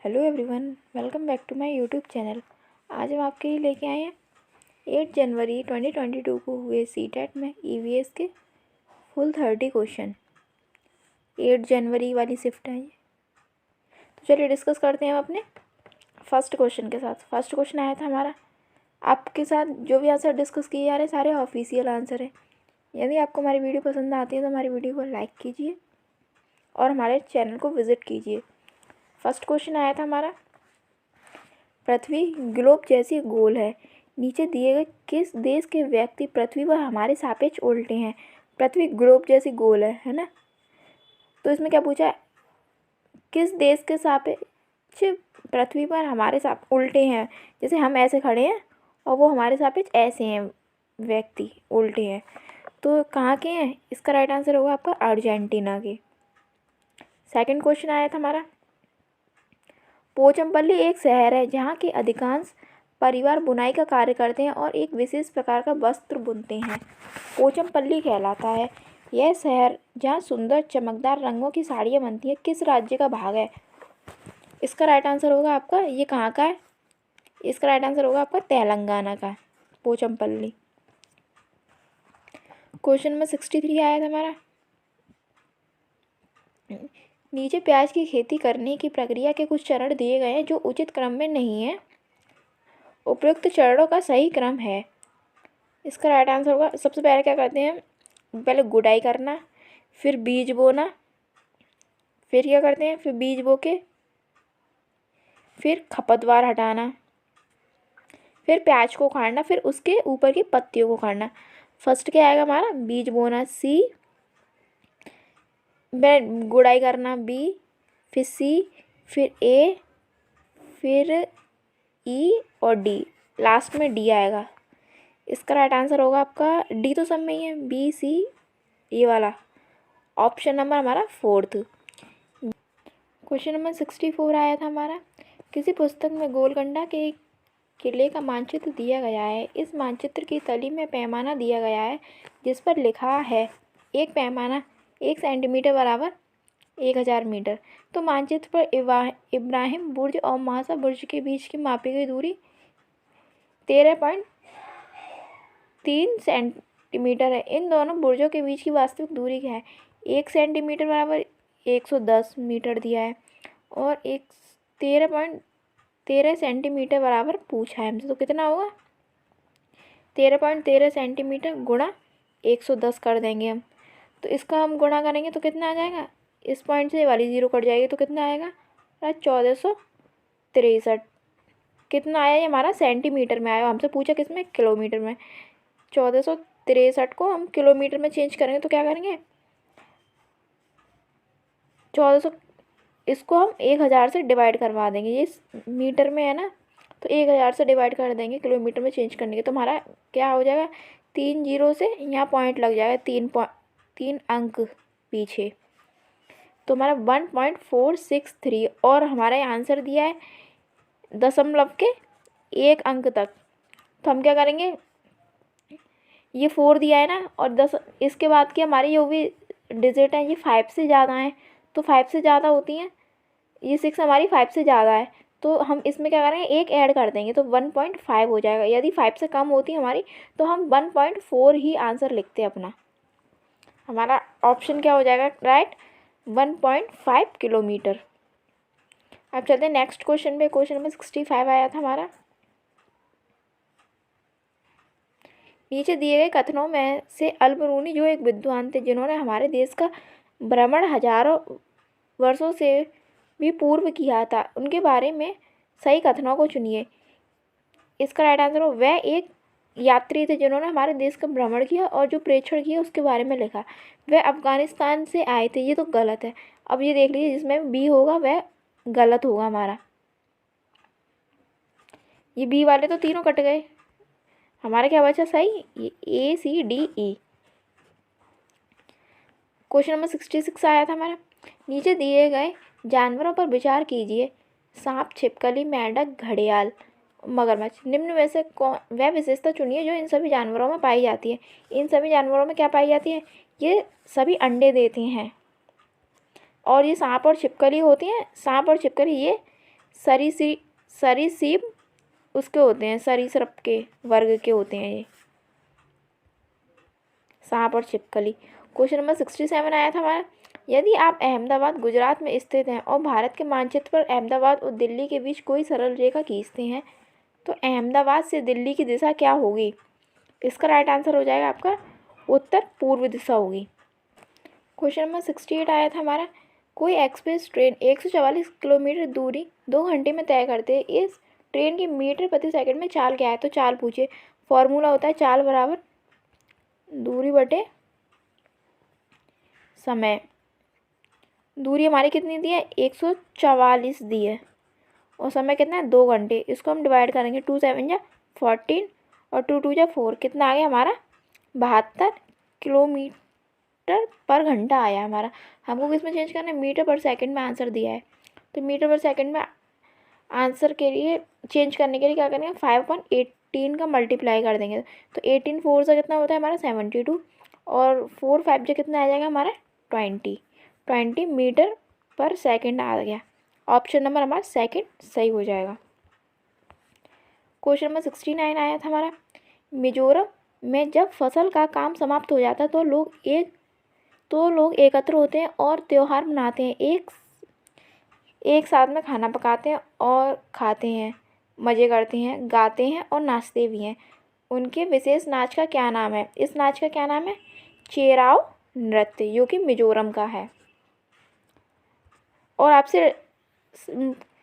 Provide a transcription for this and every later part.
Hello everyone, welcome back to my YouTube channel. आज हम आपके लिए लेके आए हैं 8 जनवरी 2022 को हुए सीटेट में ईवीएस के फुल 30 क्वेश्चन। 8 जनवरी वाली शिफ्ट है ये। तो चलिए डिस्कस करते हैं हम अपने फर्स्ट क्वेश्चन के साथ। फर्स्ट क्वेश्चन आया था हमारा, आपके साथ जो भी आंसर डिस्कस किए जा रहे हैं सारे ऑफिशियल आंसर हैं। यदि आपको हमारी वीडियो पसंद आती है तो हमारी वीडियो को लाइक कीजिए और हमारे चैनल को विज़िट कीजिए। फर्स्ट क्वेश्चन आया था हमारा, पृथ्वी ग्लोब जैसी गोल है, नीचे दिए गए किस देश के व्यक्ति पृथ्वी पर हमारे सापेक्ष उल्टे हैं। पृथ्वी ग्लोब जैसी गोल है ना। तो इसमें क्या पूछा है, किस देश के सापेक्ष पृथ्वी पर हमारे साथ उल्टे हैं। जैसे हम ऐसे खड़े हैं और वो हमारे सापेक्ष ऐसे हैं, व्यक्ति उल्टे हैं। तो कहाँ के हैं, इसका राइट आंसर होगा आपका अर्जेंटीना के। सेकंड क्वेश्चन आया था हमारा, पोचमपल्ली एक शहर है जहाँ के अधिकांश परिवार बुनाई का कार्य करते हैं और एक विशेष प्रकार का वस्त्र बुनते हैं। पोचमपल्ली कहलाता है यह शहर जहाँ सुंदर चमकदार रंगों की साड़ियाँ बनती हैं। किस राज्य का भाग है। इसका राइट आंसर होगा आपका, ये कहाँ का है, इसका राइट आंसर होगा आपका तेलंगाना का पोचमपल्ली। क्वेश्चन नंबर 63 आया था हमारा, नीचे प्याज की खेती करने की प्रक्रिया के कुछ चरण दिए गए हैं जो उचित क्रम में नहीं है। उपयुक्त चरणों का सही क्रम है। इसका राइट आंसर होगा, सबसे पहले क्या करते हैं, पहले गुड़ाई करना, फिर बीज बोना, फिर क्या करते हैं, फिर बीज बो के फिर खरपतवार हटाना, फिर प्याज को उखाड़ना, फिर उसके ऊपर की पत्तियों को उखाड़ना। फर्स्ट क्या आएगा हमारा, बीज बोना सी, गुड़ाई करना बी, फिर सी, फिर ए, फिर ई और डी, लास्ट में डी आएगा। इसका राइट आंसर होगा आपका डी, तो सब में ही है, बी सी ये वाला ऑप्शन नंबर हमारा फोर्थ। क्वेश्चन नंबर 64 आया था हमारा, किसी पुस्तक में गोलकुंडा के किले का मानचित्र दिया गया है। इस मानचित्र की तली में पैमाना दिया गया है जिस पर लिखा है एक पैमाना 1 सेंटीमीटर बराबर 1000 मीटर। तो मानचित्र पर इब्राहिम बुर्ज और मासा बुर्ज के बीच की मापी गई दूरी 13.3 सेंटीमीटर है। इन दोनों बुर्जों के बीच की वास्तविक दूरी क्या है। 1 सेंटीमीटर बराबर 110 मीटर दिया है और 13.13 सेंटीमीटर बराबर पूछा है हमसे। तो कितना होगा, 13.13 सेंटीमीटर गुणा 110 कर देंगे हम। तो इसका हम गुणा करेंगे तो कितना आ जाएगा, इस पॉइंट से वाली जीरो कट जाएगी तो कितना आएगा 1463। कितना आया, ये हमारा सेंटीमीटर में आया, हमसे पूछा किस में, किलोमीटर में। 1463 को हम किलोमीटर में चेंज करेंगे तो क्या करेंगे, 1400 इसको हम 1000 से डिवाइड करवा देंगे, ये मीटर में है ना, तो 1000 से डिवाइड कर देंगे किलोमीटर में चेंज करने के। तो हमारा क्या हो जाएगा, 3 जीरो से यहाँ पॉइंट लग जाएगा, 3 अंक पीछे, तो हमारा 1.463। और हमारा आंसर दिया है दशमलव के 1 अंक तक। तो हम क्या करेंगे, ये 4 दिया है ना, और 10 इसके बाद की हमारी जो भी डिजिट है ये 5 से ज़्यादा है, तो 5 से ज़्यादा होती हैं, ये 6 हमारी 5 से ज़्यादा है, तो हम इसमें क्या करेंगे, एक ऐड कर देंगे तो 1.5 हो जाएगा। यदि 5 से कम होती है हमारी तो हम 1.4 ही आंसर लिखते हैं अपना। हमारा ऑप्शन क्या हो जाएगा राइट, 1.5 किलोमीटर। अब चलते हैं नेक्स्ट क्वेश्चन पे। क्वेश्चन नंबर 65 आया था हमारा, नीचे दिए गए कथनों में से अल-बरूनी जो एक विद्वान थे जिन्होंने हमारे देश का भ्रमण हजारों वर्षों से भी पूर्व किया था, उनके बारे में सही कथनों को चुनिए। इसका राइट आंसर हो, वह एक यात्री थे जिन्होंने हमारे देश का भ्रमण किया और जो प्रेक्षण किया उसके बारे में लिखा। वह अफगानिस्तान से आए थे, ये तो गलत है। अब ये देख लीजिए जिसमें बी होगा वह गलत होगा हमारा, ये बी वाले तो तीनों कट गए, हमारा क्या बचा सही, ये A C D E. Question number 66 आया था हमारा, नीचे दिए गए जानवरों पर विचार कीजिए, सांप, छिपकली, मेंढक, घड़ियाल, मगरमच्छ। निम्न में से वह विशेषता चुनिए जो इन सभी जानवरों में पाई जाती है। इन सभी जानवरों में क्या पाई जाती है, ये सभी अंडे देते हैं और ये सांप और छिपकली होती हैं। सांप और छिपकली ये सरीसृप उसके होते हैं, सरीसृप के वर्ग के होते हैं ये, सांप और छिपकली। क्वेश्चन नंबर 67 आया था हमारा, यदि आप अहमदाबाद गुजरात में स्थित हैं और भारत के मानचित्र पर अहमदाबाद और दिल्ली के बीच कोई सरल रेखा खींचते हैं तो अहमदाबाद से दिल्ली की दिशा क्या होगी? इसका राइट आंसर हो जाएगा आपका उत्तर पूर्व दिशा होगी। क्वेश्चन नंबर 68 आया था हमारा, कोई एक्सप्रेस ट्रेन 144 किलोमीटर दूरी 2 घंटे में तय करते हैं, इस ट्रेन की मीटर प्रति सेकंड में चाल क्या है? तो चाल पूछे, फॉर्मूला होता है चाल बराबर दूरी बटे समय। दूरी हमारी कितनी दी है? 144 दी है और समय कितना है? 2 घंटे। इसको हम डिवाइड करेंगे, 2 7 जा 14 और 2 2 जा 4, कितना आ गया हमारा? 72 किलोमीटर पर घंटा आया हमारा। हमको किस में चेंज करना है? मीटर पर सेकंड में आंसर दिया है, तो मीटर पर सेकंड में आंसर के लिए चेंज करने के लिए क्या करेंगे? 5/18 का मल्टीप्लाई कर देंगे, तो 18 4 से कितना होता है हमारा? 72 और 4 5 से कितना आ जाएगा हमारा? 20 मीटर पर सेकंड आ गया। ऑप्शन नंबर हमारा सेकंड सही हो जाएगा। क्वेश्चन नंबर 69 आया था हमारा, मिजोरम में जब फसल का काम समाप्त हो जाता है तो लोग एकत्र होते हैं और त्यौहार मनाते हैं, एक साथ में खाना पकाते हैं और खाते हैं, मज़े करते हैं, गाते हैं और नाचते भी हैं। उनके विशेष नाच का क्या नाम है? इस नाच का क्या नाम है? चेराव नृत्य, जो कि मिजोरम का है। और आपसे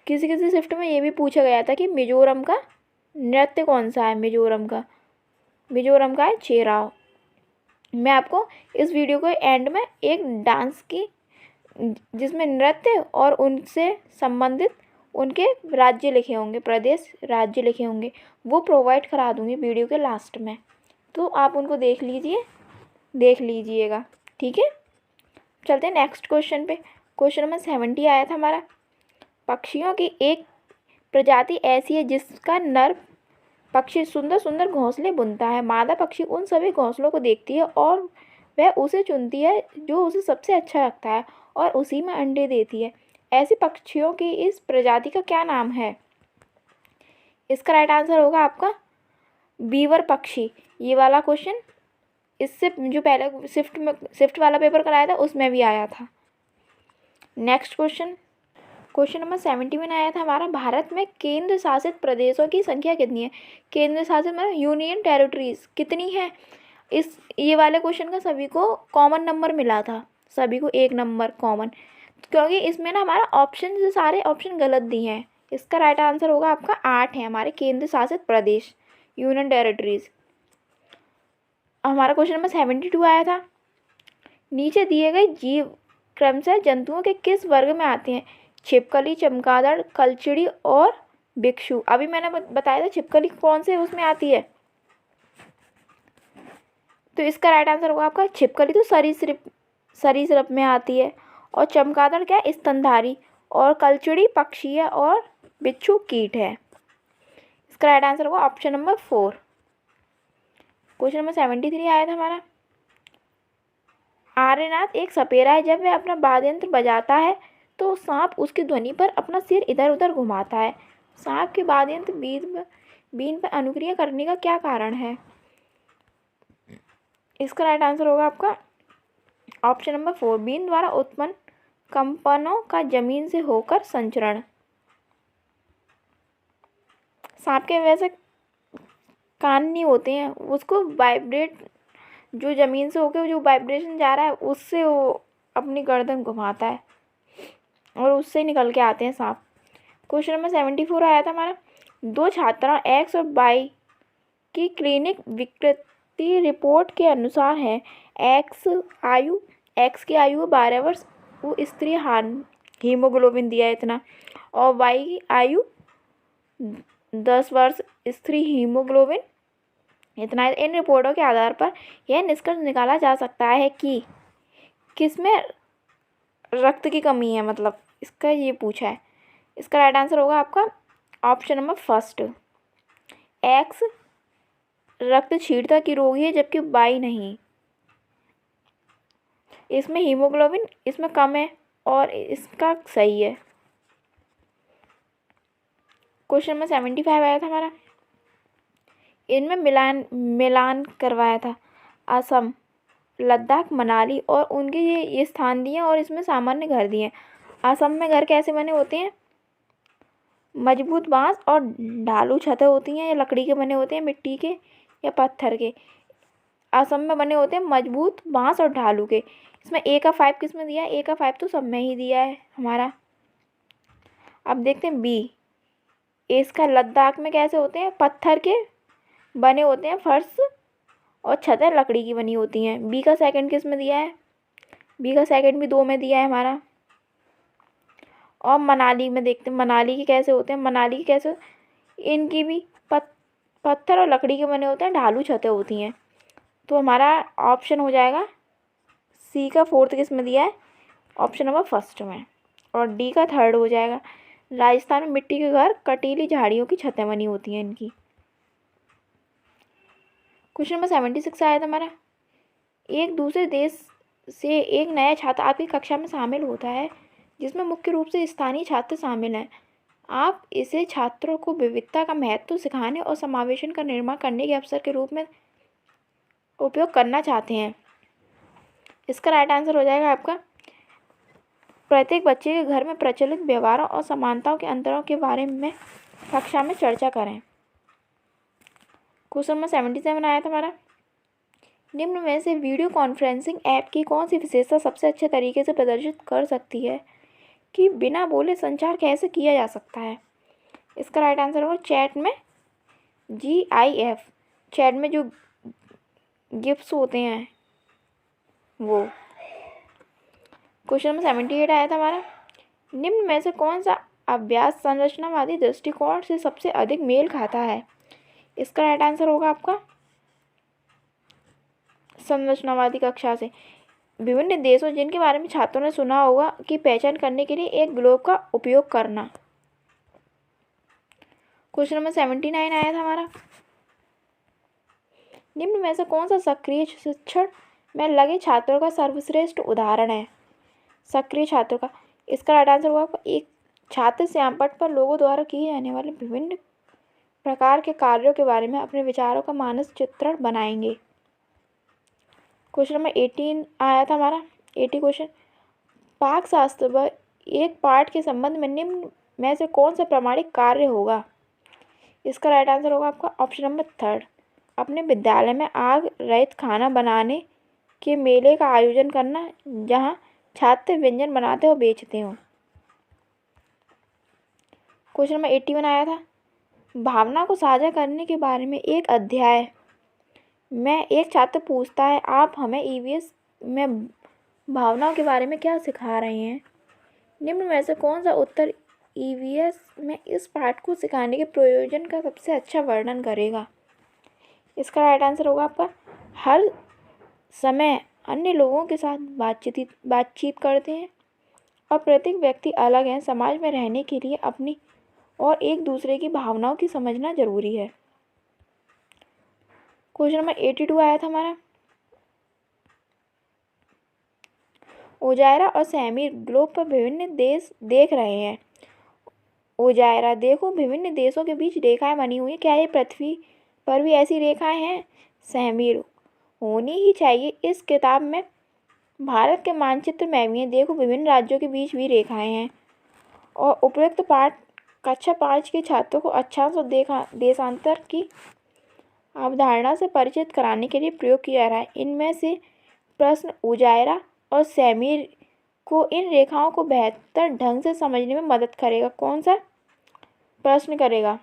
किसी शिफ्ट में ये भी पूछा गया था कि मिजोरम का नृत्य कौन सा है? मिजोरम का है चेराव। मैं आपको इस वीडियो को एंड में एक डांस की जिसमें नृत्य और उनसे संबंधित उनके राज्य लिखे होंगे, प्रदेश राज्य लिखे होंगे, वो प्रोवाइड करा दूँगी वीडियो के लास्ट में, तो आप उनको देख लीजिएगा, ठीक है। चलते हैं नेक्स्ट क्वेश्चन पे। क्वेश्चन नंबर 70 आया था हमारा, पक्षियों की एक प्रजाति ऐसी है जिसका नर पक्षी सुंदर सुंदर घोंसले बुनता है। मादा पक्षी उन सभी घोंसलों को देखती है और वह उसे चुनती है जो उसे सबसे अच्छा लगता है और उसी में अंडे देती है। ऐसे पक्षियों की इस प्रजाति का क्या नाम है? इसका राइट आंसर होगा आपका बीवर पक्षी। ये वाला क्वेश्चन इससे जो पहले शिफ्ट वाला पेपर कराया था उसमें भी आया था। नेक्स्ट क्वेश्चन नंबर 71 आया था हमारा, भारत में केंद्र शासित प्रदेशों की संख्या कितनी है? केंद्र शासित मतलब यूनियन टेरिटरीज कितनी है? ये वाले क्वेश्चन का सभी को कॉमन नंबर मिला था, सभी को 1 नंबर कॉमन, क्योंकि इसमें ना हमारा ऑप्शन से सारे ऑप्शन गलत दिए हैं। इसका राइट आंसर होगा आपका 8 है हमारे केंद्र शासित प्रदेश, यूनियन टेरिटरीज। हमारा क्वेश्चन नंबर 72 आया था, नीचे दिए गए जीव क्रमशः जंतुओं के किस वर्ग में आते हैं? छिपकली, चमगादड़, कलचिड़ी और भिक्षु। अभी मैंने बताया था छिपकली कौन से उसमें आती है, तो इसका राइट आंसर होगा आपका छिपकली तो सरीसृप में आती है, और चमगादड़ क्या है? स्तनधारी, और कलचिड़ी पक्षी है और बिच्छू कीट है। इसका राइट आंसर होगा ऑप्शन नंबर 4। क्वेश्चन नंबर 73 आया था हमारा, आर्यनाथ एक सपेरा है, जब वह अपना वाद्य यंत्र बजाता है तो सांप उसकी ध्वनि पर अपना सिर इधर उधर घुमाता है। सांप के वाद्य यंत्र बीन पर अनुक्रिया करने का क्या कारण है? इसका राइट आंसर होगा आपका ऑप्शन नंबर 4, बीन द्वारा उत्पन्न कंपनों का जमीन से होकर संचरण। सांप के वैसे कान नहीं होते हैं, उसको वाइब्रेट जो ज़मीन से होकर जो वाइब्रेशन जा रहा है उससे वो अपनी गर्दन घुमाता है और उससे निकल के आते हैं सांप। क्वेश्चन नंबर 74 आया था हमारा, 2 छात्राओं एक्स और वाई की क्लिनिक विकृति रिपोर्ट के अनुसार है। एक्स की आयु 12 वर्ष, वो स्त्री हीमोग्लोबिन दिया है इतना, और वाई की आयु 10 वर्ष, स्त्री हीमोग्लोबिन इतना है। इन रिपोर्टों के आधार पर यह निष्कर्ष निकाला जा सकता है कि किसमें रक्त की कमी है, मतलब इसका ये पूछा है। इसका राइट आंसर होगा आपका ऑप्शन नंबर 1, एक्स रक्त क्षीणता की रोगी है जबकि वाई नहीं। इसमें हीमोग्लोबिन इसमें कम है और इसका सही है। क्वेश्चन नंबर 75 आया था हमारा, इनमें मिलान करवाया था असम, लद्दाख, मनाली और उनके ये स्थान दिए और इसमें सामान्य घर दिए। असम में घर कैसे बने होते हैं? मजबूत बांस और ढालू छतें होती हैं, या लकड़ी के बने होते हैं, मिट्टी के या पत्थर के। असम में बने होते हैं मजबूत बांस और ढालू के। इसमें A का 5 किस में दिया है? A का 5 तो सब में ही दिया है हमारा। अब देखते हैं B। इसका लद्दाख में कैसे होते हैं? पत्थर के बने होते हैं फर्श और छतें लकड़ी की बनी होती हैं। B का सेकंड किस में दिया है? B का सेकंड भी 2 में दिया है हमारा। और मनाली में देखते हैं मनाली के कैसे होते हैं। मनाली के कैसे? इनकी भी पत्थर और लकड़ी के बने होते हैं, ढालू छतें होती हैं। तो हमारा ऑप्शन हो जाएगा C का 4th किस में दिया है? ऑप्शन नंबर 1 में। और D का 3rd हो जाएगा। राजस्थान में मिट्टी के घर, कटीली झाड़ियों की छतें बनी होती हैं इनकी। क्वेश्चन नंबर 76 आया था हमारा, एक दूसरे देश से एक नया छात्र आपकी कक्षा में शामिल होता है जिसमें मुख्य रूप से स्थानीय छात्र शामिल हैं। आप इसे छात्रों को विविधता का महत्व सिखाने और समावेशन का निर्माण करने के अवसर के रूप में उपयोग करना चाहते हैं। इसका राइट आंसर हो जाएगा आपका, प्रत्येक बच्चे के घर में प्रचलित व्यवहारों और समानताओं के अंतरों के बारे में कक्षा में चर्चा करें। क्वेश्चन नंबर 77 आया था हमारा, निम्न में से वीडियो कॉन्फ्रेंसिंग ऐप की कौन सी विशेषता सबसे अच्छे तरीके से प्रदर्शित कर सकती है कि बिना बोले संचार कैसे किया जा सकता है? इसका राइट आंसर होगा चैट में GIF, चैट में जो गिफ्ट्स होते हैं वो। क्वेश्चन नंबर 78 आया था हमारा, निम्न में से कौन सा अभ्यास संरचनावादी दृष्टिकोण से सबसे अधिक मेल खाता है? इसका राइट आंसर होगा आपका संरचनावादी कक्षा से। विभिन्न देशों जिनके बारे में छात्रों ने सुना होगा की पहचान करने के लिए एक ग्लोब का उपयोग करना। क्वेश्चन नंबर 79 आया था हमारा, निम्न में से कौन सा सक्रिय शिक्षण में लगे छात्रों का सर्वश्रेष्ठ उदाहरण है? सक्रिय छात्रों का, इसका राइट आंसर होगा एक छात्र श्यामपट्ट पर लोगों द्वारा किए जाने वाले विभिन्न प्रकार के कार्यों के बारे में अपने विचारों का मानस चित्रण बनाएंगे। क्वेश्चन नंबर 18 आया था हमारा, 80 क्वेश्चन, पाक शास्त्र व एक पाठ के संबंध में निम्न में से कौन सा प्रामाणिक कार्य होगा? इसका राइट आंसर होगा आपका ऑप्शन नंबर 3, अपने विद्यालय में आग रहित खाना बनाने के मेले का आयोजन करना जहां छात्र व्यंजन बनाते और बेचते हों। क्वेश्चन नंबर 81 आया था, भावना को साझा करने के बारे में एक अध्याय में एक छात्र पूछता है, आप हमें EVS में भावनाओं के बारे में क्या सिखा रहे हैं? निम्न में से कौन सा उत्तर EVS में इस पाठ को सिखाने के प्रयोजन का सबसे अच्छा वर्णन करेगा? इसका राइट आंसर होगा आपका हर समय अन्य लोगों के साथ बातचीत करते हैं और प्रत्येक व्यक्ति अलग है। समाज में रहने के लिए अपनी और एक दूसरे की भावनाओं की समझना जरूरी है। क्वेश्चन नंबर 82 आया था हमारा, उजायरा और सैमीर ग्लोब पर विभिन्न देश देख रहे हैं। उजायरा, देखो विभिन्न देशों के बीच रेखाएं बनी हुई हैं, क्या ये पृथ्वी पर भी ऐसी रेखाएं हैं? सैमीर, होनी ही चाहिए। इस किताब में भारत के मानचित्र में भी हैं, देखो विभिन्न राज्यों के बीच भी रेखाएं हैं। और उपयुक्त पाठ कक्षा 5 के छात्रों को अक्षांश और देशांतर की अवधारणा से परिचित कराने के लिए प्रयोग किया जा रहा है। इनमें से प्रश्न उजायरा और सैमीर को इन रेखाओं को बेहतर ढंग से समझने में मदद करेगा। कौन सा प्रश्न करेगा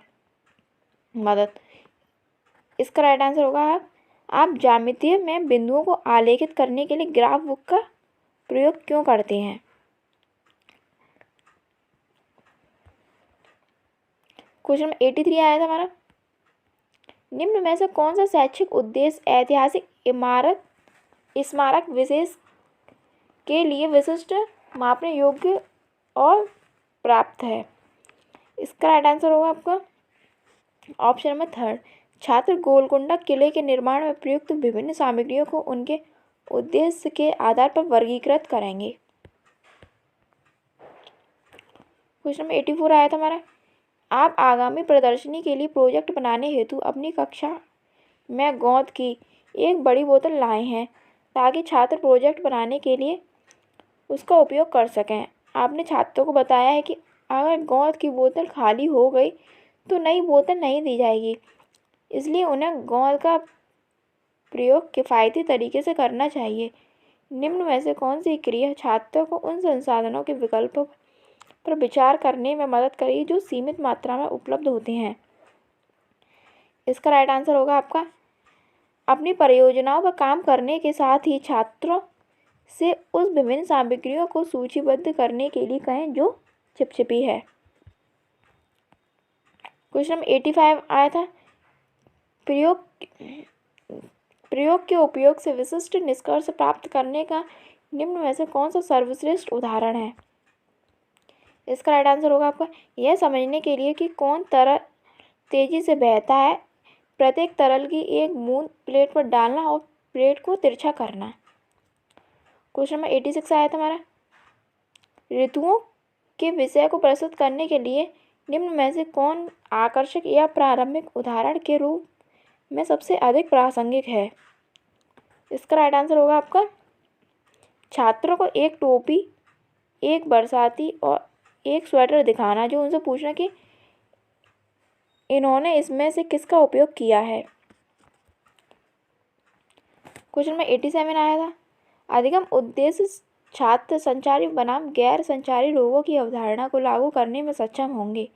मदद? इसका राइट आंसर होगा आप ज्यामिति में बिंदुओं को आलेखित करने के लिए ग्राफ बुक का प्रयोग क्यों करते हैं? क्वेश्चन नंबर 83 आया था हमारा, निम्न में से कौन सा शैक्षिक उद्देश्य ऐतिहासिक स्मारक विशेष के लिए विशिष्ट मापने योग्य और प्राप्त है? इसका राइट आंसर होगा आपका ऑप्शन नंबर 3, छात्र गोलकुंडा किले के निर्माण में प्रयुक्त विभिन्न सामग्रियों को उनके उद्देश्य के आधार पर वर्गीकृत करेंगे। क्वेश्चन नंबर 84 आया था हमारा, आप आगामी प्रदर्शनी के लिए प्रोजेक्ट बनाने हेतु अपनी कक्षा में गोंद की एक बड़ी बोतल लाए हैं ताकि छात्र प्रोजेक्ट बनाने के लिए उसका उपयोग कर सकें। आपने छात्रों को बताया है कि अगर गोंद की बोतल खाली हो गई तो नई बोतल नहीं दी जाएगी, इसलिए उन्हें गोंद का प्रयोग किफ़ायती तरीके से करना चाहिए। निम्न में से कौन सी क्रिया छात्रों को उन संसाधनों के विकल्पों पर विचार करने में मदद करेगी जो सीमित मात्रा में उपलब्ध होते हैं? इसका राइट आंसर होगा आपका अपनी परियोजनाओं पर काम करने के साथ ही छात्रों से उस विभिन्न सामग्रियों को सूचीबद्ध करने के लिए कहें जो चिपचिपी है। क्वेश्चन नंबर 85 आया था, प्रयोग के उपयोग से विशिष्ट निष्कर्ष प्राप्त करने का निम्न में से कौन सा सर्वश्रेष्ठ उदाहरण है? इसका राइट आंसर होगा आपका यह समझने के लिए कि कौन तरल तेजी से बहता है, प्रत्येक तरल की एक बूंद प्लेट पर डालना और प्लेट को तिरछा करना। क्वेश्चन नंबर 86 आया था हमारा, ऋतुओं के विषय को प्रस्तुत करने के लिए निम्न में से कौन आकर्षक या प्रारंभिक उदाहरण के रूप में सबसे अधिक प्रासंगिक है? इसका राइट आंसर होगा आपका छात्रों को एक टोपी, एक बरसाती और एक स्वेटर दिखाना, जो उनसे पूछना कि इन्होंने इसमें से किसका उपयोग किया है। क्वेश्चन में 87 आया था, अधिगम उद्देश्य छात्र संचारी बनाम गैर संचारी रोगों की अवधारणा को लागू करने में सक्षम होंगे।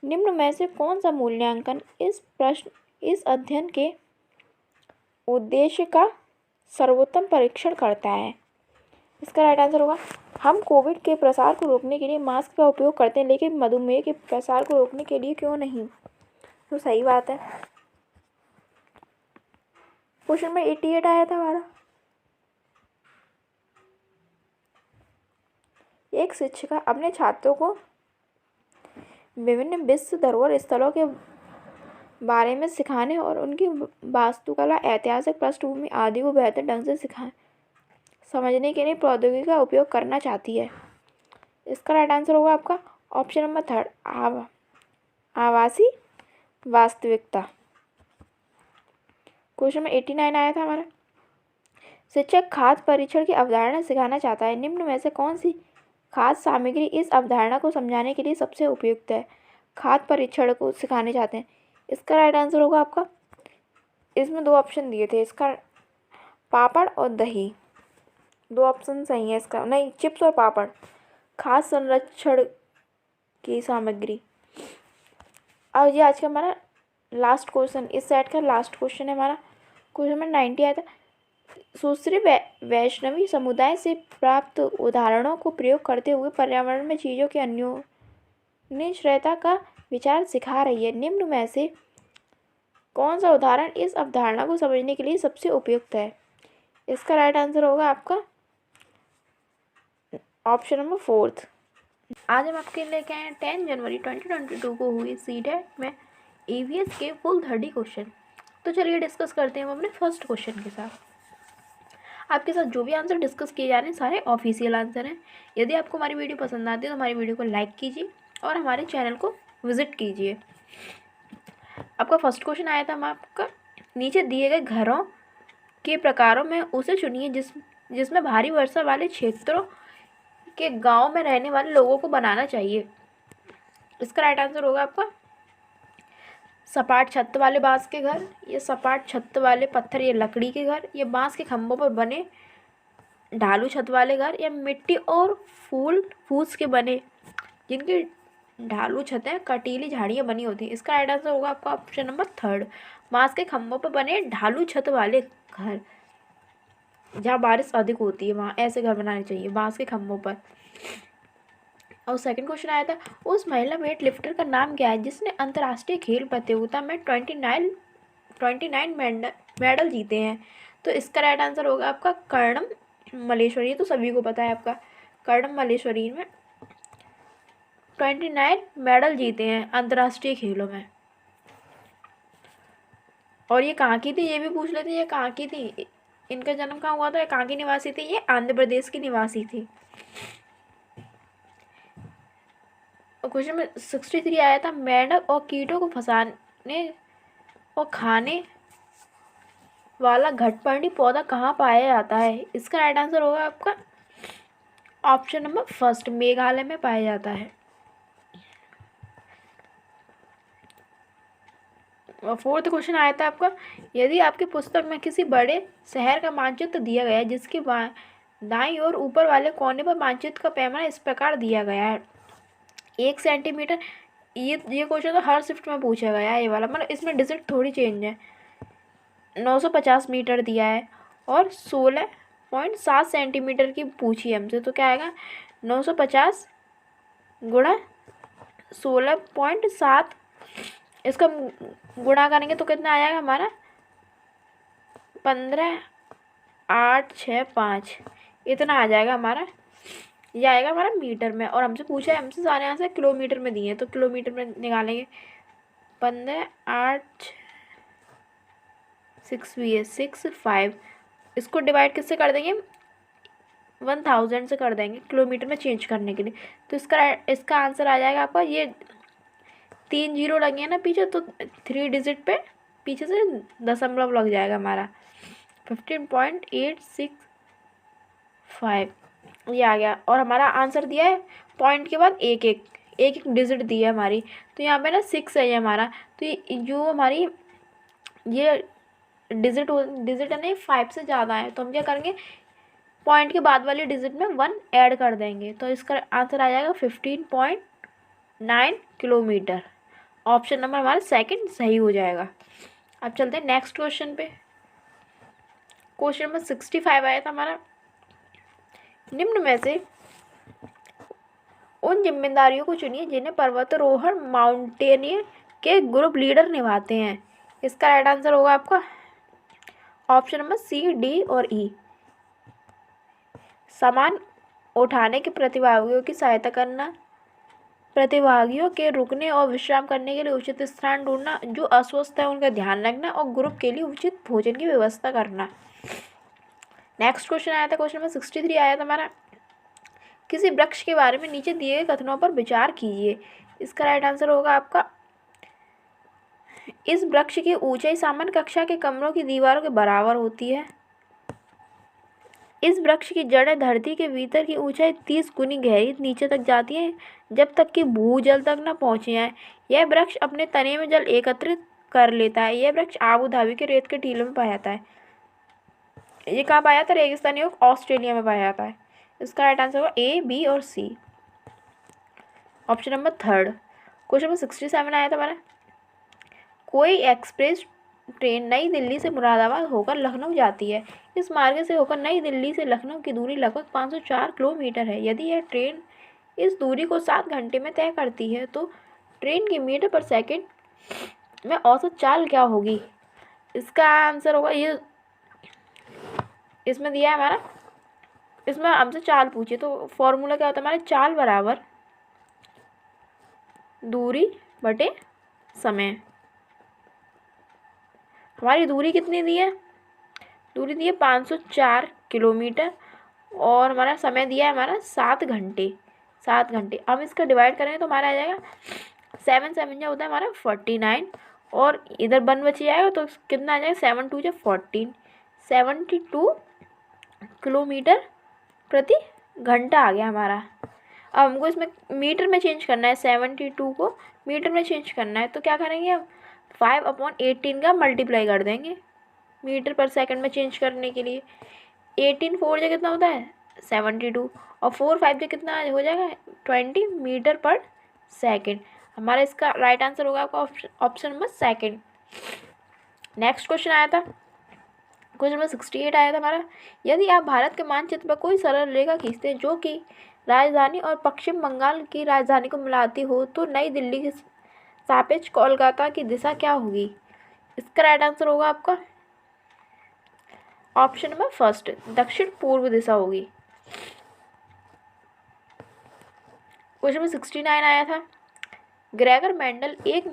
निम्न में से कौन सा मूल्यांकन इस अध्ययन के उद्देश्य का सर्वोत्तम परीक्षण करता है? इसका राइट आंसर होगा हम कोविड के प्रसार को रोकने के लिए मास्क का उपयोग करते हैं, लेकिन मधुमेह के प्रसार को रोकने के लिए क्यों नहीं? तो सही बात है। क्वेश्चन में 88 आया था हमारा, एक शिक्षिका अपने छात्रों को विभिन्न विश्व धरोहर स्थलों के बारे में सिखाने और उनकी वास्तुकला, ऐतिहासिक पृष्ठभूमि आदि को बेहतर ढंग से समझने के लिए प्रौद्योगिकी का उपयोग करना चाहती है। इसका राइट आंसर होगा आपका ऑप्शन नंबर 3 आभासी वास्तविकता। क्वेश्चन में 89 आया था हमारा, शिक्षक खाद्य परीक्षण की अवधारणा सिखाना चाहता है, निम्न में से कौन सी खाद्य सामग्री इस अवधारणा को समझाने के लिए सबसे उपयुक्त है? खाद्य परीक्षण को सिखाने चाहते हैं। इसका राइट आंसर होगा आपका, इसमें दो ऑप्शन दिए थे, इसका पापड़ और दही, दो ऑप्शन सही है इसका, नहीं चिप्स और पापड़। खाद्य संरक्षण की सामग्री। अब ये आज का हमारा लास्ट क्वेश्चन, इस सेट का लास्ट क्वेश्चन है हमारा। क्वेश्चन नंबर 90 आया था, सुश्री वैष्णवी समुदाय से प्राप्त उदाहरणों को प्रयोग करते हुए पर्यावरण में चीज़ों के अन्योन्याश्रयता का विचार सिखा रही है। निम्न में से कौन सा उदाहरण इस अवधारणा को समझने के लिए सबसे उपयुक्त है? इसका राइट आंसर होगा आपका ऑप्शन नंबर 4। आज हम आपके लेके आए हैं 10 जनवरी 2022 को हुई सीटेट में ईवीएस के फुल 30 क्वेश्चन। तो चलिए डिस्कस करते हैं हम अपने फर्स्ट क्वेश्चन के साथ। आपके साथ जो भी आंसर डिस्कस किए जा रहे हैं सारे ऑफिशियल आंसर हैं। यदि आपको हमारी वीडियो पसंद आती है तो हमारी वीडियो को लाइक कीजिए और हमारे चैनल को विजिट कीजिए। आपका फर्स्ट क्वेश्चन आया था, हम आपका नीचे दिए गए घरों के प्रकारों में उसे चुनिए जिसमें भारी वर्षा वाले क्षेत्रों के गांव में रहने वाले लोगों को बनाना चाहिए। इसका राइट आंसर होगा आपका सपाट छत वाले बांस के घर, ये सपाट छत वाले पत्थर या लकड़ी के घर, ये बांस के खंभों पर बने ढालू छत वाले घर, या मिट्टी और फूस के बने जिनकी ढालू छतें कटीली झाड़ियाँ बनी होती हैं। इसका राइट आंसर होगा आपका ऑप्शन नंबर 3, बांस के खंभों पर बने ढालू छत वाले घर। जहाँ बारिश अधिक होती है वहाँ ऐसे घर बनाने चाहिए बांस के खंभों पर। और सेकंड क्वेश्चन आया था, उस महिला वेट लिफ्टर का नाम क्या है जिसने अंतर्राष्ट्रीय खेल प्रतियोगिता में 29 मेडल जीते हैं? तो इसका राइट आंसर होगा आपका कर्णम मल्लेश्वरी। तो सभी को पता है आपका कर्णम मल्लेश्वरी में 29 मेडल जीते हैं अंतर्राष्ट्रीय खेलों में। और ये कहाँ की थी ये भी पूछ लेते, ये कहाँ की थी, इनका जन्म कहाँ हुआ था, ये कहाँ की निवासी थी? ये आंध्र प्रदेश की निवासी थी। क्वेश्चन में 63 आया था, मेंढक और कीटों को फंसाने और खाने वाला घटपर्णी पौधा कहाँ पाया जाता है? इसका राइट आंसर होगा आपका ऑप्शन नंबर फर्स्ट, मेघालय में पाया जाता है। और फोर्थ क्वेश्चन आया था आपका, यदि आपकी पुस्तक में किसी बड़े शहर का मानचित्र दिया गया है जिसके दाईं और ऊपर वाले कोने पर मानचित्र का पैमाना इस प्रकार दिया गया है 1 सेंटीमीटर। ये क्वेश्चन तो हर शिफ्ट में पूछा गया है ये वाला, मतलब इसमें डिजिट थोड़ी चेंज है। 950 मीटर दिया है और 16.7 सेंटीमीटर की पूछी है हमसे, तो क्या आएगा 950 गुणा 16.7, इसका गुणा करेंगे तो कितना आ जाएगा हमारा 15,865 इतना आ जाएगा हमारा। ये आएगा हमारा मीटर में, और हमसे पूछा है, हमसे सारे आंसर किलोमीटर में दिए हैं, तो किलोमीटर में निकालेंगे 15,865, इसको डिवाइड किससे कर देंगे 1000 से कर देंगे किलोमीटर में चेंज करने के लिए। तो इसका आंसर आ जाएगा आपका, ये 3 जीरो लगे हैं ना पीछे, तो 3 डिजिट पे पीछे से दशमलव लग जाएगा हमारा 15.865 ये आ गया। और हमारा आंसर दिया है पॉइंट के बाद एक डिजिट दी है हमारी, तो यहाँ पे ना 6 है ये हमारा, तो जो हमारी ये डिजिट है नहीं 5 से ज़्यादा है, तो हम क्या करेंगे पॉइंट के बाद वाली डिजिट में 1 ऐड कर देंगे, तो इसका आंसर आ जाएगा 15.9 किलोमीटर। ऑप्शन नंबर हमारा सेकंड सही हो जाएगा। अब चलते हैं नेक्स्ट क्वेश्चन पे। क्वेश्चन नंबर 65 आया था हमारा, निम्न में से उन जिम्मेदारियों को चुनिए जिन्हें पर्वतारोहण माउंटेनियर के ग्रुप लीडर निभाते हैं। इसका राइट आंसर होगा आपका ऑप्शन नंबर सी, डी और ई। सामान उठाने के प्रतिभागियों की सहायता करना, प्रतिभागियों के रुकने और विश्राम करने के लिए उचित स्थान ढूंढना, जो अस्वस्थ है उनका ध्यान रखना और ग्रुप के लिए उचित भोजन की व्यवस्था करना। नेक्स्ट क्वेश्चन आया था, क्वेश्चन नंबर 63 आया था हमारा, किसी वृक्ष के बारे में नीचे दिए गए कथनों पर विचार कीजिए। इसका राइट आंसर होगा आपका, इस वृक्ष की ऊंचाई सामान्य कक्षा के कमरों की दीवारों के बराबर होती है। इस वृक्ष की जड़ें धरती के भीतर की ऊंचाई 30 गुनी गहरी नीचे तक जाती हैं, जब तक कि भूजल तक न पहुँचे जाए। यह वृक्ष अपने तने में जल एकत्रित कर लेता है। यह वृक्ष आबू धाबी के रेत के टीलों में पाया जाता है। ये कहाँ पाया जाता है? रेगिस्तानी और ऑस्ट्रेलिया में पाया जाता है। इसका राइट आंसर होगा ए, बी और C. Option number third. Question number 67 आया था हमारा, कोई एक्सप्रेस ट्रेन नई दिल्ली से मुरादाबाद होकर लखनऊ जाती है। इस मार्ग से होकर नई दिल्ली से लखनऊ की दूरी लगभग 504 किलोमीटर है। यदि यह ट्रेन इस दूरी को 7 घंटे में तय करती है तो ट्रेन की मीटर पर सेकंड में औसत चाल क्या होगी? इसका आंसर होगा, ये इसमें दिया है हमारा, इसमें हमसे चाल पूछे तो फॉर्मूला क्या होता है हमारा, चाल बराबर दूरी बटे समय। हमारी दूरी कितनी दी है? दूरी दी है 504 किलोमीटर और हमारा समय दिया है हमारा 7 घंटे। हम इसका डिवाइड करेंगे तो हमारा आ जाएगा 7 7 जो होता है हमारा 49 और इधर 1 बच जाएगा तो कितना आ जाएगा 7 2 जो 14, 72 किलोमीटर प्रति घंटा आ गया हमारा। अब हमको इसमें मीटर में चेंज करना है, 72 को मीटर में चेंज करना है, तो क्या करेंगे हम 5/18 का मल्टीप्लाई कर देंगे मीटर पर सेकंड में चेंज करने के लिए। 18 4 जो कितना होता है 72 और 4 5 जो कितना हो जाएगा 20 मीटर पर सेकंड। हमारा इसका राइट आंसर होगा आपका option number second. Next question आया था, क्वेश्चन नंबर 68 आया था हमारा, यदि आप भारत के मानचित्र पर कोई सरल रेखा खींचते हैं जो कि राजधानी और पश्चिम बंगाल की राजधानी को मिलाती हो तो नई दिल्ली के सापेक्ष कोलकाता की दिशा क्या होगी? इसका राइट आंसर होगा आपका ऑप्शन नंबर फर्स्ट, दक्षिण पूर्व दिशा होगी। क्वेश्चन नंबर 69 आया था, ग्रेगर मेंडल एक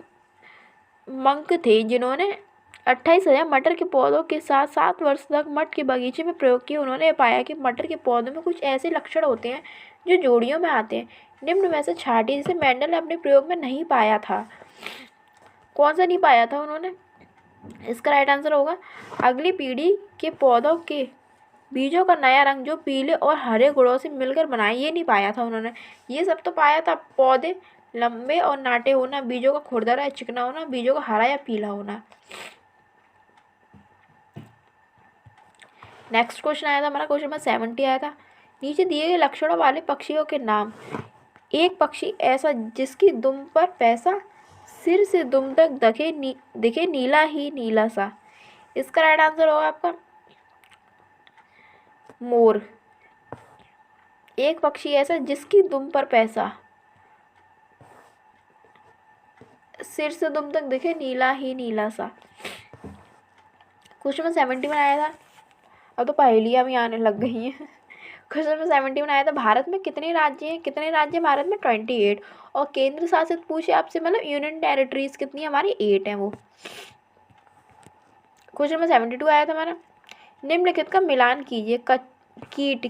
मंक थे जिन्होंने 28,000 मटर के पौधों के साथ 7 वर्ष तक मटर के बगीचे में प्रयोग किया। उन्होंने पाया कि मटर के पौधों में कुछ ऐसे लक्षण होते हैं जो जोड़ियों में आते हैं। निम्न में से छांटिए जिसे मेंडल ने अपने प्रयोग में नहीं पाया था। कौन सा नहीं पाया था उन्होंने? इसका राइट आंसर होगा अगली पीढ़ी के पौधों के बीजों का नया रंग जो पीले और हरे गुणों से मिलकर बनाए, ये नहीं पाया था उन्होंने। ये सब तो पाया था, पौधे लंबे और नाटे होना, बीजों का खुरदरा या चिकना होना, बीजों का हरा या पीला होना। नेक्स्ट क्वेश्चन आया था हमारा, क्वेश्चन नंबर 70 आया था। नीचे दिए गए लक्षणों वाले पक्षियों के नाम। एक पक्षी ऐसा जिसकी दुम पर पैसा सिर से दुम तक दिखे नीला ही नीला सा। इसका राइट आंसर होगा आपका मोर। एक पक्षी ऐसा जिसकी दुम पर पैसा सिर से दुम तक दिखे नीला ही नीला सा। क्वेश्चन नंबर 71 आया था। अब तो पहेलियां भी आने लग गई हैं। क्वेश्चन नंबर 71 आया था, भारत में कितने राज्य हैं? कितने राज्य भारत में? 28। और केंद्र शासित पूछे आपसे, मतलब यूनियन टेरिटरीज कितनी हमारी? 8 है वो। क्वेश्चन नंबर 72 आया था हमारा, निम्नलिखित का मिलान कीजिए।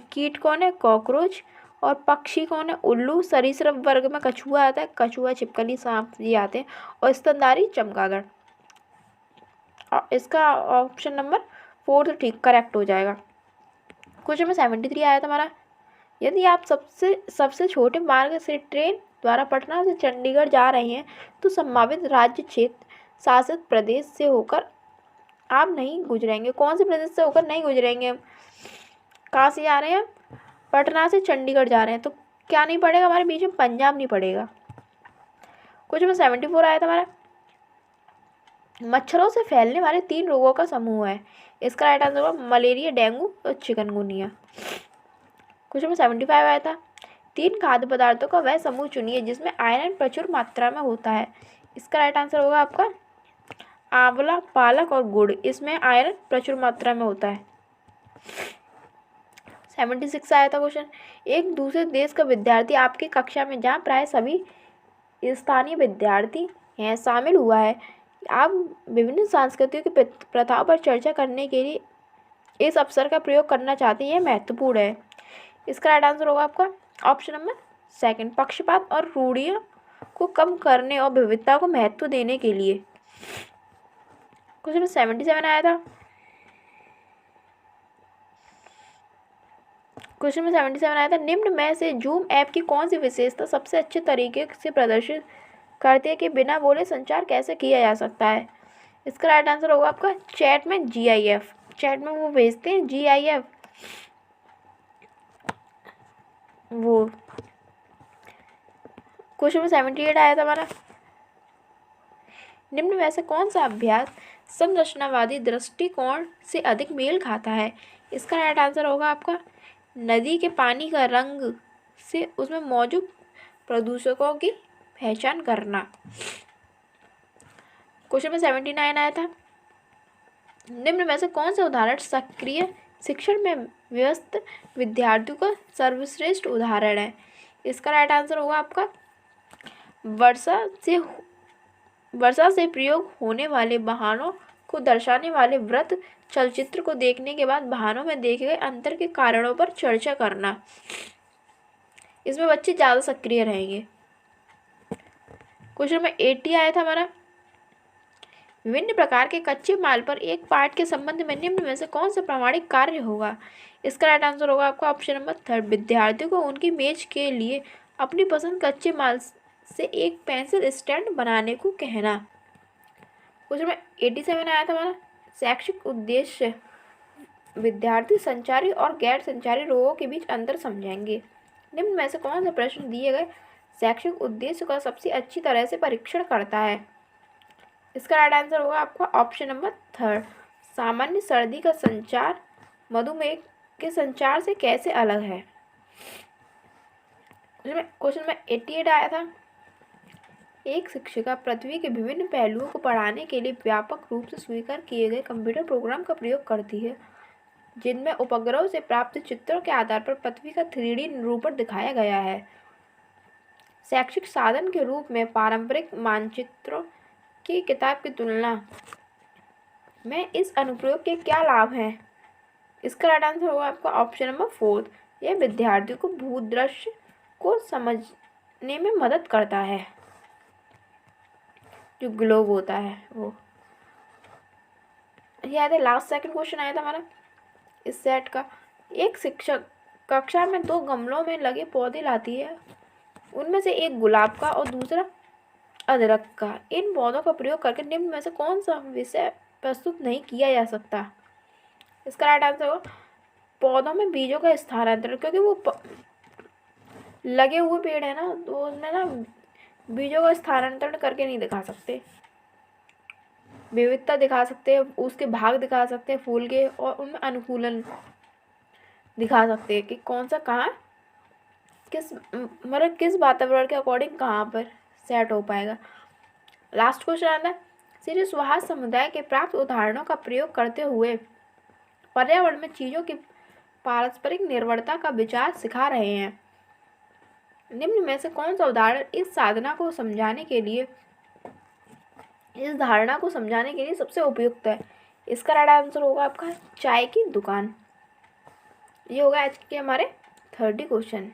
कीट कौन है? कॉकरोच। और पक्षी कौन है? उल्लू। सरीसृप वर्ग में कछुआ आता है, कछुआ, छिपकली, सांप ये आते हैं। और स्तनधारी चमगादड़। इसका ऑप्शन नंबर 4 ठीक करेक्ट हो जाएगा। क्वेश्चन नंबर 73 आया था हमारा, यदि आप सबसे छोटे मार्ग से ट्रेन द्वारा पटना से चंडीगढ़ जा रहे हैं तो संभावित राज्य क्षेत्र शासित प्रदेश से होकर आप नहीं गुजरेंगे। कौन से प्रदेश से होकर नहीं गुजरेंगे? कहाँ से जा रहे हैं? पटना से चंडीगढ़ जा रहे हैं, तो क्या नहीं पड़ेगा हमारे बीच में? पंजाब नहीं पड़ेगा। क्वेश्चन नंबर 74 आया था हमारा, मच्छरों से फैलने वाले 3 रोगों का समूह है। इसका राइट आंसर होगा मलेरिया, डेंगू और चिकनगुनिया। क्वेश्चन नंबर 75 आया था, 3 खाद्य पदार्थों का वह समूह चुनिए जिसमें आयरन प्रचुर मात्रा में होता है। इसका राइट आंसर होगा आपका आंवला, पालक और गुड़। इसमें आयरन प्रचुर मात्रा में होता है। 76 आया था क्वेश्चन, एक दूसरे देश का विद्यार्थी आपकी कक्षा में जहाँ प्राय सभी स्थानीय विद्यार्थी हैं शामिल हुआ है। आप विभिन्न संस्कृतियों की प्रथाओं पर चर्चा करने के लिए इस अवसर का प्रयोग करना चाहते हैं, यह महत्वपूर्ण है। इसका राइट आंसर होगा आपका ऑप्शन नंबर 2, पक्षपात और रूढ़ियों को कम करने और विविधता को महत्व देने के लिए। क्वेश्चन नंबर 77 आया था। क्वेश्चन नंबर 77 आया था, निम्न में से जूम ऐप की कौन सी विशेषता सबसे अच्छे तरीके से प्रदर्शित करती है कि बिना बोले संचार कैसे किया जा सकता है? इसका राइट आंसर होगा आपका चैट में GIF। चैट में वो भेजते हैं GIF वो। क्वेश्चन नंबर 78 आया था हमारा, निम्न में से कौन सा अभ्यास संरचनावादी दृष्टिकोण से अधिक मेल खाता है? इसका राइट आंसर होगा आपका नदी के पानी का रंग से उसमें मौजूद प्रदूषकों की पहचान करना। क्वेश्चन नंबर 79 आया था, निम्न में से कौन सा उदाहरण सक्रिय शिक्षण में व्यस्त विद्यार्थियों का सर्वश्रेष्ठ उदाहरण है? इसका राइट आंसर होगा आपका वर्षा से प्रयोग होने वाले वाहनों को दर्शाने वाले वृत्त चलचित्र को देखने के बाद वाहनों में देखे गए अंतर के कारणों पर चर्चा करना। इसमें बच्चे ज़्यादा सक्रिय रहेंगे। क्वेश्चन नंबर 80 आया था हमारा, विभिन्न प्रकार के कच्चे माल पर एक पार्ट के संबंध में निम्न में से कौन सा प्रामाणिक कार्य होगा? इसका राइट आंसर होगा आपका ऑप्शन नंबर 3, विद्यार्थियों को उनकी मेज के लिए अपनी पसंद कच्चे माल से एक पेंसिल स्टैंड बनाने को कहना। क्वेश्चन नंबर 87 आया था हमारा, शैक्षिक उद्देश्य विद्यार्थी संचारी और गैर संचारी रोगों के बीच अंतर समझाएंगे। निम्न में से कौन सा प्रश्न दिए गए शैक्षिक उद्देश्य का सबसे अच्छी तरह से परीक्षण करता है? इसका राइट आंसर होगा आपका ऑप्शन नंबर 3, सामान्य सर्दी का संचार मधुमेह के संचार से कैसे अलग है। क्वेश्चन नंबर 88 आया था, एक शिक्षिका पृथ्वी के विभिन्न पहलुओं को पढ़ाने के लिए व्यापक रूप से स्वीकार किए गए कंप्यूटर प्रोग्राम का प्रयोग करती है जिनमें उपग्रहों से प्राप्त चित्रों के आधार पर पृथ्वी का 3D निरूपण दिखाया गया है। शैक्षिक साधन के रूप में पारंपरिक मानचित्रों की किताब की तुलना में इस अनुप्रयोग के क्या लाभ हैं? इसका राइट आंसर होगा आपका ऑप्शन नंबर 4, यह विद्यार्थियों को भूदृश्य को करने में मदद करता है। जो ग्लोब होता है वो याद है, लास्ट सेकंड क्वेश्चन आया था हमारा इस सेट का। एक शिक्षक कक्षा में 2 गमलों में लगे पौधे लाती है, उनमें से एक गुलाब का और दूसरा अदरक का। इन पौधों का प्रयोग करके निम्न में से कौन सा विषय प्रस्तुत नहीं किया जा सकता? इसका राइट आंसर होगा पौधों में बीजों का स्थानांतरण, क्योंकि वो लगे हुए पेड़ है ना, तो उसमें ना बीजों का स्थानांतरण करके नहीं दिखा सकते। विविधता दिखा सकते हैं, उसके भाग दिखा सकते हैं फूल के, और उनमें अनुकूलन दिखा सकते हैं कि कौन सा कहाँ किस मतलब किस वातावरण के अकॉर्डिंग कहाँ पर सेट हो पाएगा। लास्ट क्वेश्चन आता है, श्री सुहास समुदाय के प्राप्त उदाहरणों का प्रयोग करते हुए पर्यावरण में चीजों की पारस्परिक निर्भरता का विचार सिखा रहे हैं। निम्न में से कौन सा उदाहरण इस धारणा को समझाने के लिए सबसे उपयुक्त है? इसका राइट आंसर होगा आपका चाय की दुकान। ये होगा आज के हमारे 30 क्वेश्चन।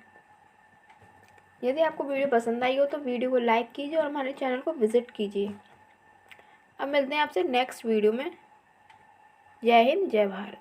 यदि आपको वीडियो पसंद आई हो तो वीडियो को लाइक कीजिए और हमारे चैनल को विजिट कीजिए। अब मिलते हैं आपसे नेक्स्ट वीडियो में। जय हिंद, जय भारत।